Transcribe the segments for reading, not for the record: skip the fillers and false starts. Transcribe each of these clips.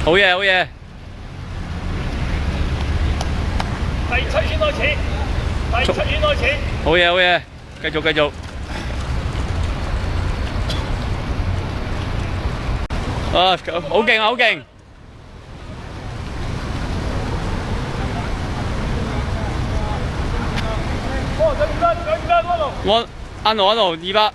好嘢好嘢。第7圈開始，第7圈開始。好嘢好嘢，繼續繼續。啊，好勁啊好勁！我安奴200。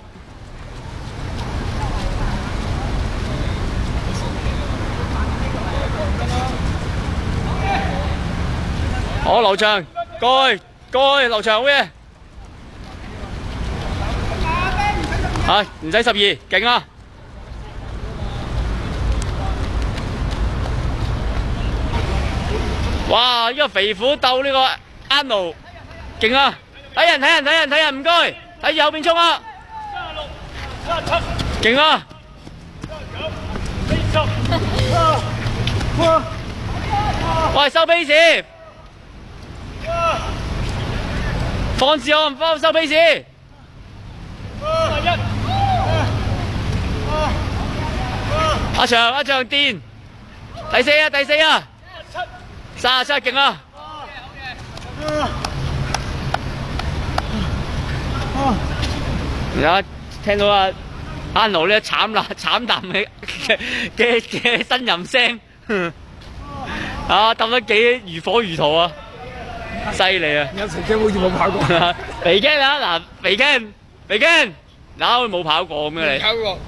好，劉翔，過去劉翔好嘢。啊，唔使12，勁啊！哇！呢個肥虎鬥呢個安奴，勁啊！睇人，唔該，喺右邊衝啊！勁啊！喂，收 base， 放自我唔放收 base。阿翔癲，第四啊！37勁啊！而家聽到阿安奴呢慘淡嘅呻吟聲，啊揼得幾如火如荼啊！犀利啊！有成績好似冇跑過。肥驚啊！嗱，肥驚，嗱佢冇跑過咁嘅你。跑過。